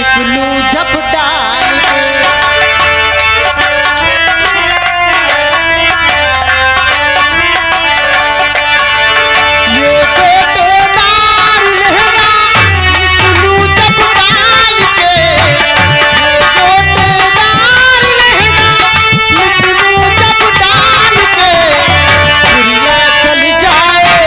निकलू जब डाल के ये गोटेदार लहंगा निकलू जब डाल के ये गोटेदार लहंगा निकलू जब डाल के चिड़िया चल जाए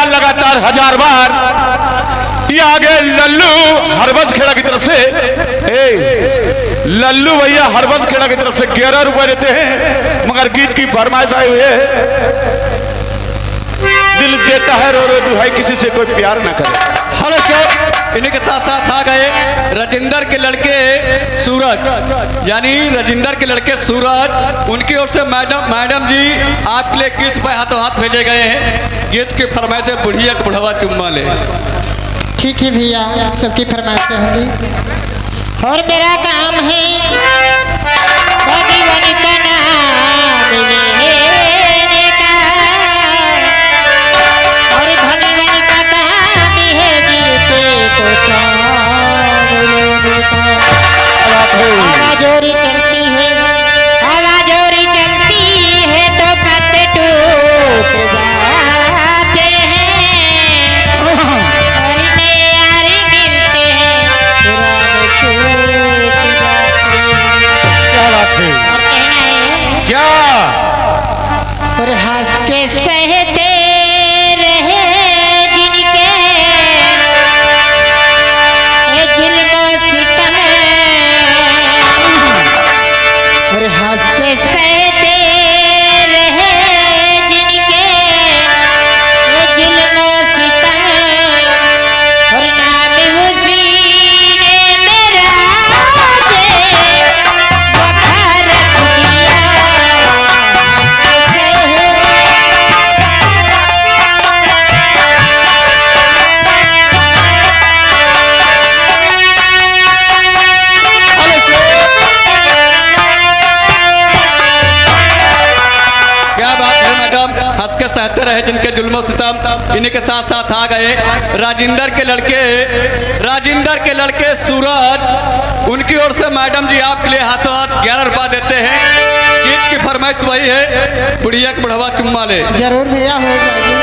लगातार 1000 बार ये आगे लल्लू हरबंस खेड़ा की तरफ से लल्लू भैया हरबंस खेड़ा की तरफ से 11 रुपए देते हैं, मगर गीत की फरमाइश आई हुई है, दिल देता है रो रो दुहाई किसी से कोई प्यार ना करे। हेलो सर, इन्हीं के साथ साथ आ गए राजेंद्र के लड़के सूरज, यानी राजेंद्र के लड़के सूरज, उनकी ओर से मैडम जी आपके लिए किस पे हाथों हाथ भेजे गए हैं। गीत की फरमाइश है बुढ़िया का बुढ़वा चुम्मा ले। ठीक है भैया, सबकी फरमाइश होगी और मेरा काम है भगवान का नाम लेने का और भगवान का काम है दिल पे तो आवाजोरी चलती है, आवाजोरी चलती है तो पत्ते टूट जाते हैं और यारी मिलते हैं छूट जाते हैं। क्या बात है, और कहना है क्या और हंस के सहते रहे जिनके ये जुल्म सितम और हंस के सहते रहे जिनके ये जुल्म सितम और नाम उसी ने मेरा वफा रख दिया। क्या बात है मैडम, हंस के सहते रहे जिनके जुल्मों सितम, इन्हीं के साथ साथ आ गए राजिंदर के लड़के सूरज। उनकी ओर से मैडम जी आपके लिए हाथों हाथ 11 रुपया देते हैं। गीत की फरमाइश वही है, बुढ़िया के बढ़वा चुम्मा ले। जरूर भैया, हो जाएगी।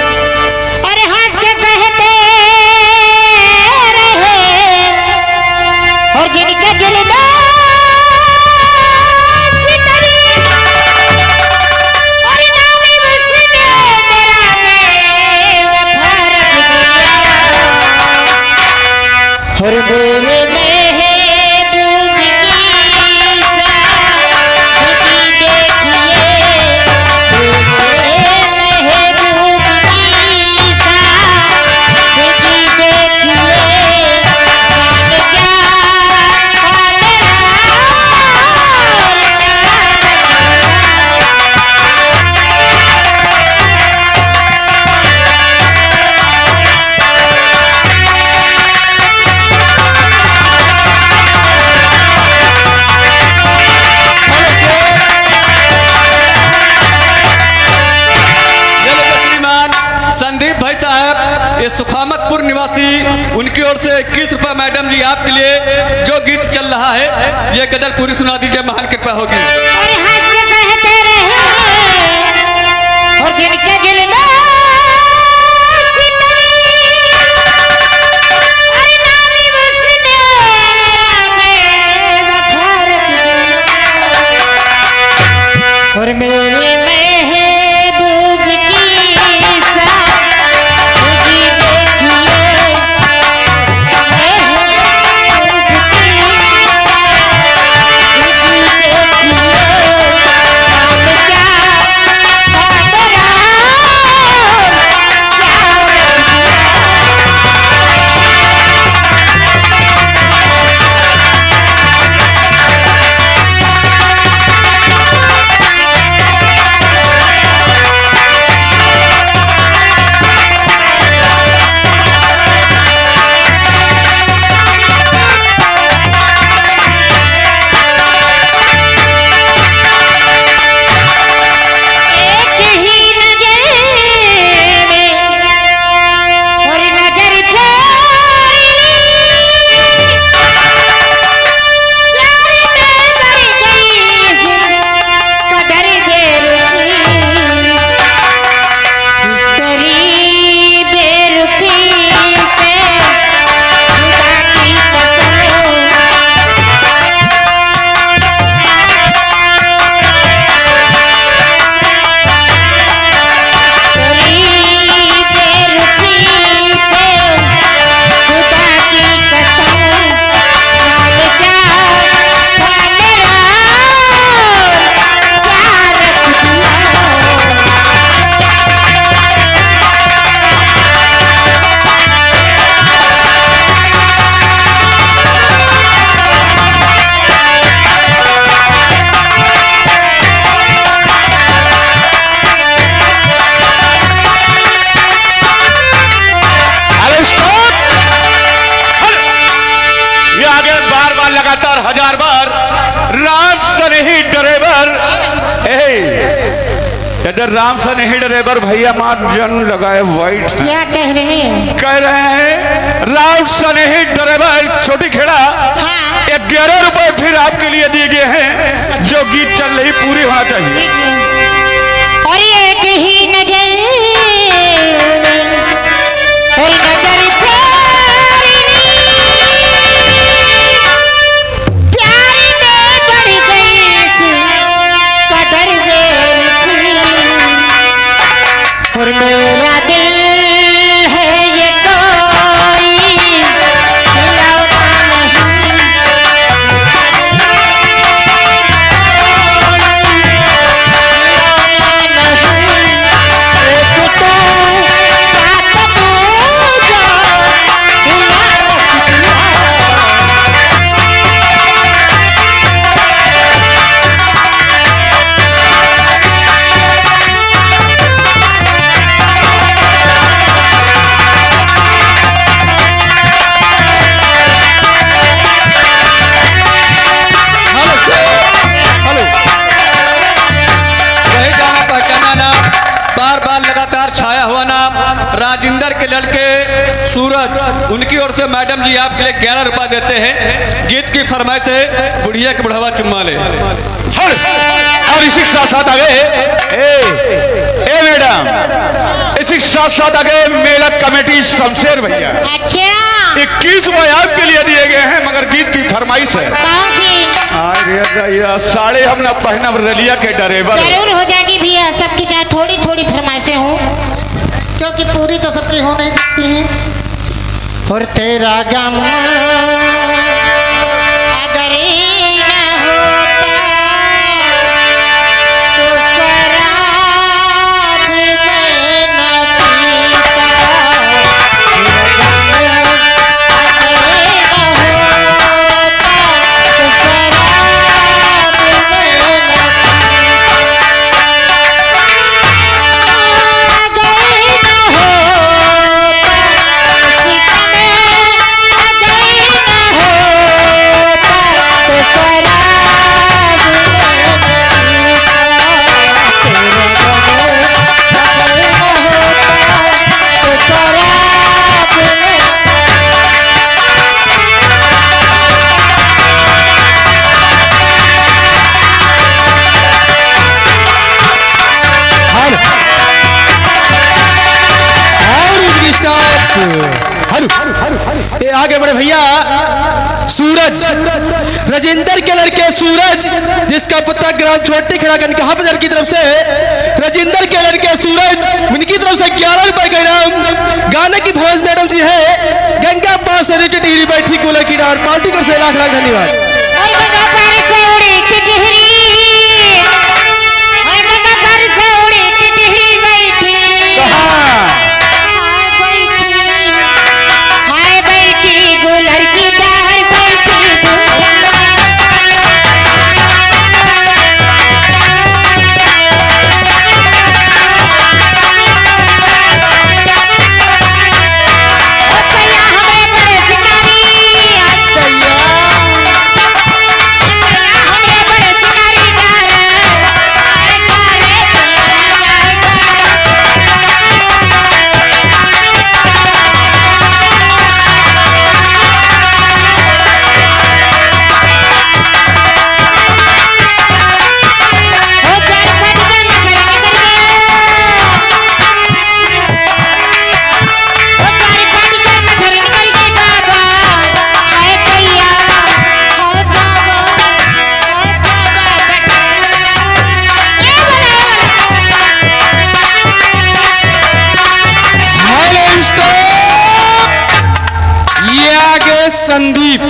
अरे हंस के सहते रहे और जिनके जुल्मों और मेरे महबूब की सादगी देखिए, मेरे महबूब की सादगी देखिए, शाम क्या संदीप भाई साहब, ये सुखामतपुर निवासी, उनकी ओर से 21 रुपये मैडम जी आपके लिए। जो गीत चल रहा है ये गजल पूरी सुना दीजिए, महान कृपा होगी। अरे हंस के सहते रहे और जिनके जुल्मों अरे नामी उसने बेवफा रख दिया। और मेरे महबूब की सादगी देखिए, लगातार 1000 बार राम सनेही ड्राइवर, इधर राम सनेही ड्राइवर भैया मान जन लगाए वाइट। क्या कह रहे हैं? कह रहे हैं राम सनेही ड्राइवर छोटी खेड़ा 11 रुपए फिर आपके लिए दिए गए हैं। जो गीत चल रही पूरी होना चाहिए। और एक ही नजर और नजर प्यार में बढ़ गई कदर और मेरा दिल है ये कोई खिलौना नहीं। राजेंद्र के लड़के सूरज, उनकी ओर से मैडम जी आपके लिए 11 रुपया देते हैं। गीत की फरमाइश है बुढ़िया के बुढ़ावा चुम्मा ले। और इसी के साथ साथ आगे ए मैडम, इसी के साथ साथ आगे मेला कमेटी शमशेर भैया अच्छा 21 रुपए आपके लिए दिए गए हैं, मगर गीत की फरमाइश है। कौन सी? अरे भैया साड़े हम ना पहना रलिया के ड्राइवर। जरूर हो जाएगी भैया, सबकी चाहे थोड़ी थोड़ी फरमाइशें हों, क्योंकि पूरी तो सबकी हो नहीं सकती हैं। और तेरा गम अगर न होता तो शराब मैं न पीता। तेरा गम अगर न होता तो शराब मैं न ये आगे बढ़े भैया। सूरज, राजेंद्र के लड़के सूरज, जिसका पता ग्राम छोटी खड़ा कहा बाजार की तरफ से राजेंद्र के लड़के सूरज, उनकी तरफ से 11 रुपए का इनाम। गाने की भोज मैडम जी है गंगा पास बैठी कूलर की डार पार्टी कर से लाख लाख धन्यवाद। संदीप,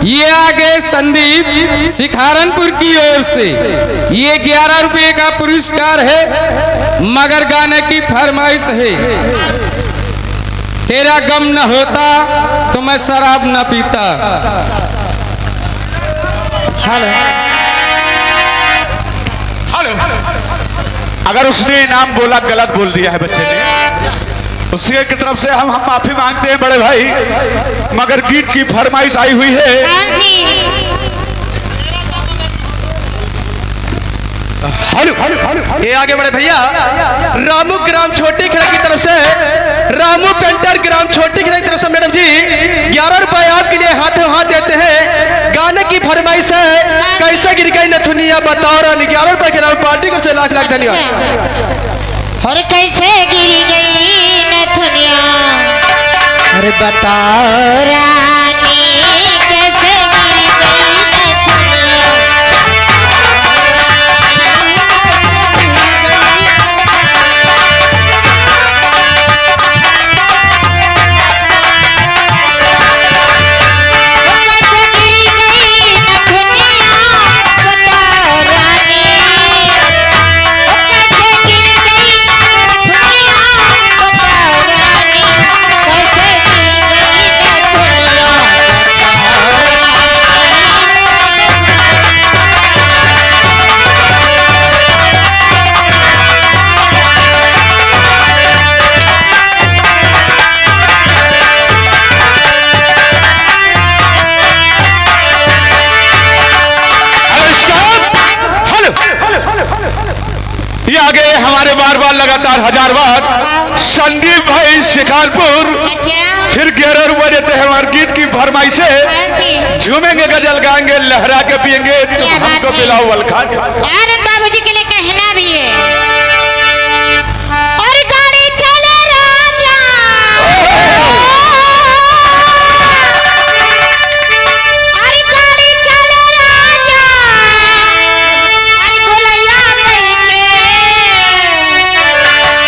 ये आगे संदीप सिखारनपुर की ओर से ये 11 रुपए का पुरस्कार है, मगर गाने की फरमाइश है। तेरा गम न होता तो मैं शराब न पीता। हेलो हेलो, अगर उसने नाम बोला गलत बोल दिया है बच्चे ने, उसके की तरफ से हम माफी मांगते हैं बड़े भाई, मगर गीत की फरमाइश आई हुई है। ये आगे बढ़े भैया। रामू ग्राम छोटी खड़ा की तरफ से, रामू पेंटर ग्राम छोटी खड़ा की तरफ से मैडम जी 11 रुपए आपके लिए हाथों हाथ देते हैं। गाने की फरमाइश है कैसे गिर गई नथुनिया बताओ रानी। 11 रुपए के नाम पार्टी को से लाख लाख धन्यवाद। और कैसे गिरी गई नथुनिया, अरे बताओ रानी कैसे गिरी गई नथुनिया। ये आगे हमारे बार बार लगातार 1000 बार संदीप भाई शिकारपुर अच्छा फिर 11 रुपए देते हैं हमारे गीत की फरमाइश है। ऐसी झूमेंगे गजल गाएंगे लहरा के पियेंगे तुम क्या बात हमको है। पिलाओ वलखा के। अरे बाबूजी के लिए कहना भी है और गाड़ी चले राजा अरे गाड़ी चले राजा अरे गोलैया लेके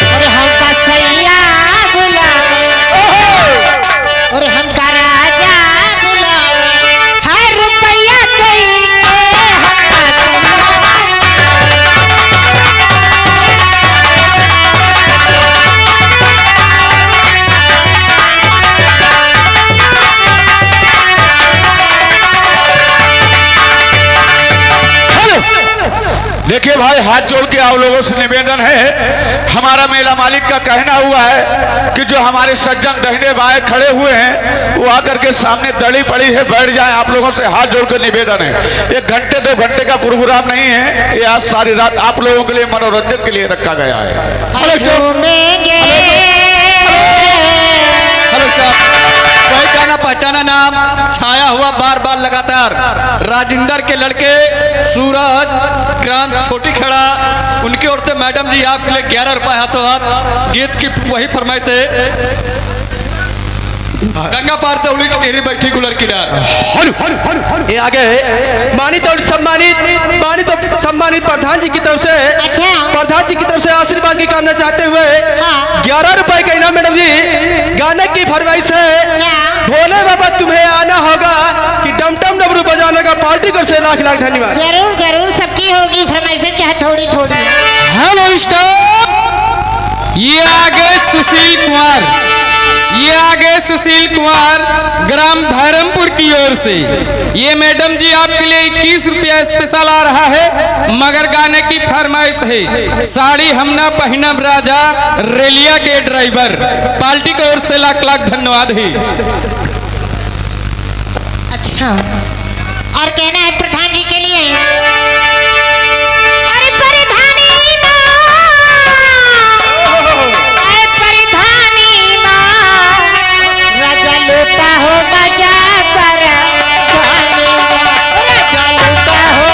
अरे हमका सैया बुलावे और हमका राजा बुलावे हर रुपया दे के हमका देखिए भाई हाथ जोड़ के आप लोगों से निवेदन है, हमारा मेला मालिक का कहना हुआ है कि जो हमारे सज्जन दाहिने बाएं खड़े हुए हैं वो आकर के सामने दड़ी पड़ी है बैठ जाएं। आप लोगों से हाथ जोड़ के निवेदन है, 1 घंटे 2 घंटे का प्रोग्राम नहीं है, ये आज सारी रात आप लोगों के लिए मनोरंजन के लिए रखा गया है। घूमेंगे हेलो स्टाफ, कोई कहना पहचाना नाम छाया हुआ बार बार लगातार राजिंदर के लड़के सूरज ग्राम छोटी खड़ा, उनकी ओर से मैडम जी आपके लिए 11 रुपए हाथों हाथ गीत की वही फरमाइश है। गंगा पार से उल्टी टेढ़ी बैठी गुलर की डार। ये आगे मानित और सम्मानित प्रधान जी की तरफ से अच्छा प्रधान जी की तरफ से आशीर्वाद की कामना चाहते हुए हाँ। 11 रुपए का इनाम मैडम जी। गाने की फरमाइश है क्या भोले बाबा तुम्हें आना होगा कि डमडम डमरू बजाने का पार्टी को से लाख लाख धन्यवाद। जरूर जरूर सबकी होगी फरमाइशें चाहे थोड़ी थोड़ी। हेलो स्टाफ, ये आगे सुशील कुमार, ये आगे सुशील कुमार ग्राम भैरमपुर की ओर से। ये मैडम जी आपके लिए 21 रुपया स्पेशल आ रहा है, मगर गाने की फरमाइश है साड़ी हम ना पहनब राजा रेलिया के ड्राइवर। पार्टी की ओर से लाख लाख धन्यवाद है। अच्छा और कहना है प्रधान जी के लिए अरे प्रधानी अरे प्रधानी राजा लूटा हो बजा पर राजा लूटा हो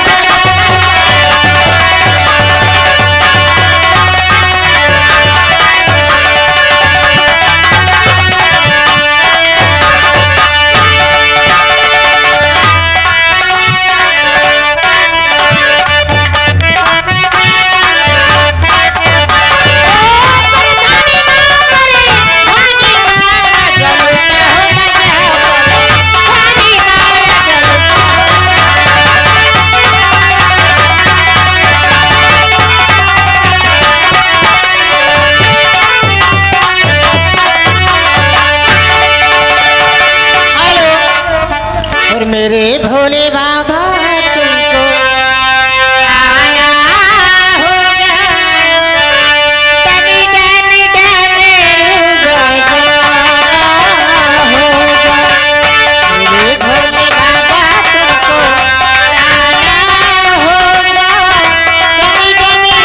मेरे भोले बाबा तुमको आना होगा तभी डमी डमी होगा मेरे भोले बाबा तुमको आना होगा तभी डमी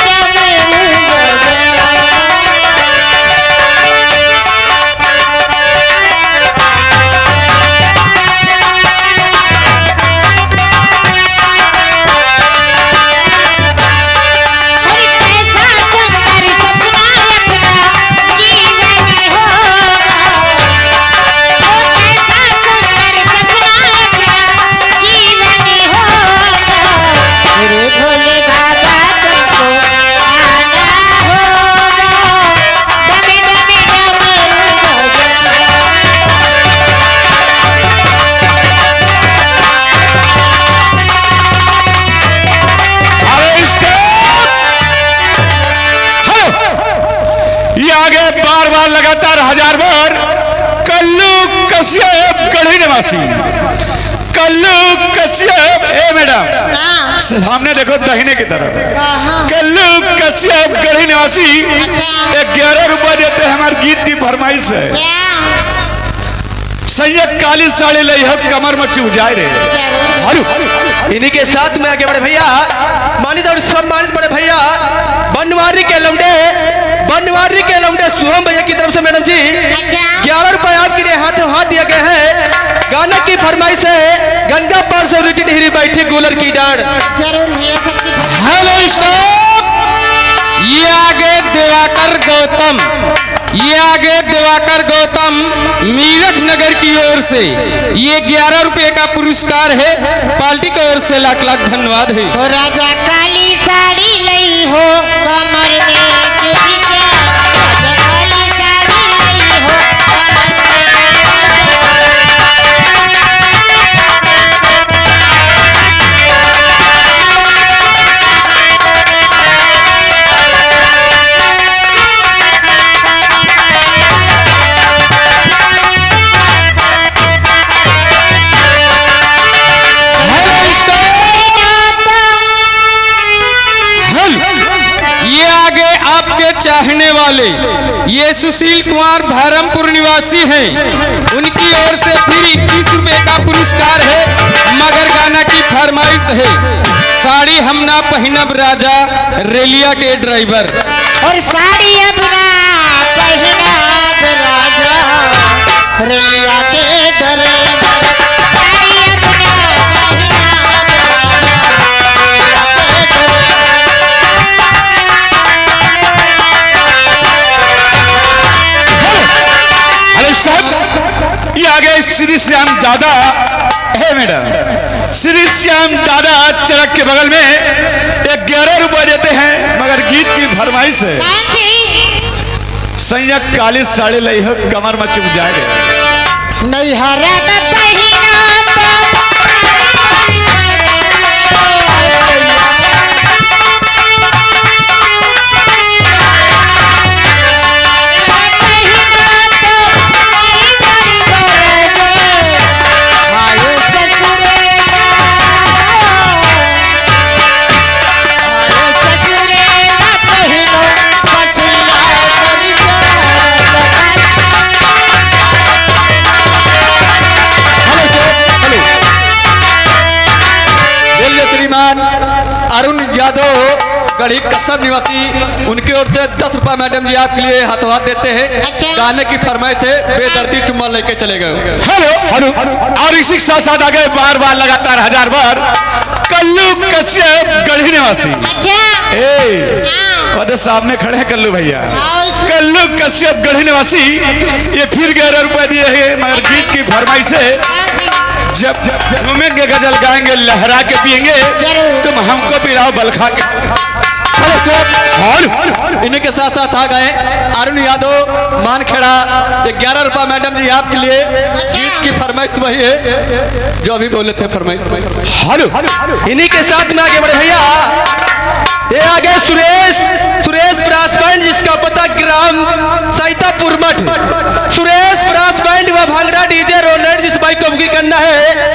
लगातार 1000 बार कल्लू कश्यप गढ़ी निवासी, कल्लू कश्यप। ए मैडम सामने देखो दाहिने की तरफ, कल्लू कश्यप गढ़ी निवासी 11 रुपए देते हैं, हमारे गीत की फरमाइश है। संयक काली साड़ी लई हो कमर में चुभ जाए रे। जरूर इन्हीं के साथ में आगे बड़े भैया मानित और सम्मानित बड़े भैया बनवारी के लौंडे शुभम भैया की तरफ से मैडम जी अच्छा 11 रुपए आपके लिए हाथों हाथ दिए गए हैं। गाने की फरमाइश है गंगा पार से उल्टी टिहरी बैठी गुलर की डांड। जरूर भैया सबकी फरमाइश। Hello stop. ये आगे देवाकर गौतम मीरठ नगर की ओर से ये 11 रुपए का पुरस्कार है। पार्टी की ओर से लाख लाख धन्यवाद है। हो राजा काली साड़ी लई हो कमर में चुभी के, राजा काली साड़ी लई हो कमर ये आगे आपके चाहने वाले ये सुशील कुमार भरमपुर निवासी हैं। उनकी ओर से फिर 21 रुपए का पुरस्कार है। मगर गाना की फरमाइश है साड़ी हम ना पहनब राजा रेलिया के ड्राइवर। और साड़ी अपना पहना राजा रेलिया के ड्राइवर। साड़ी अपना पहना राजा रेलिया के ड्राइवर। हेलो साहब, ये आगे श्री श्याम दादा है मैडम। श्री श्याम दादा चरक के बगल में 11 रुपए देते हैं। मगर गीत की फरमाइश है संयक काली साड़ी लई हो कमर में चुभ जाए। नैहरा में पहिना अरुण यादव गढ़ी कसम निवासी उनकी ओर से 10 रुपए मैडम जी आपके लिए हाथों हाथ देते हैं। अच्छा। गाने की फरमाइश है बेदर्दी चुम्मा लेके चले गए। हेलो और इसी के साथ साथ आगे बार बार लगातार 1000 बार कल्लू कश्यप गढ़ी निवासी। और सामने खड़े हैं कल्लू भैया। कल्लू कश्यप गढ़ी निवासी ये फिर 11 रुपए दिए हैं। मगर गीत की फरमाइश है जब घूमेंगे गजल गाएंगे लहरा के पिएंगे तुम हमको पिलाओ बलखा के। और इन्हीं के साथ साथ आ गए अरुण यादव मानखेड़ा 11 रुपए मैडम जी आपके लिए। गीत की फरमाइश वही है जो अभी बोले थे फरमाइश। इन्हीं के साथ में आगे बढ़े भैया ये आगे सुरेश ब्रास बैंड जिसका पता ग्राम सैतापुर मठ। सुरेश ब्रास बैंड व भांगड़ा डीजे रोलेट जिस बाइक को बुकिंग करना है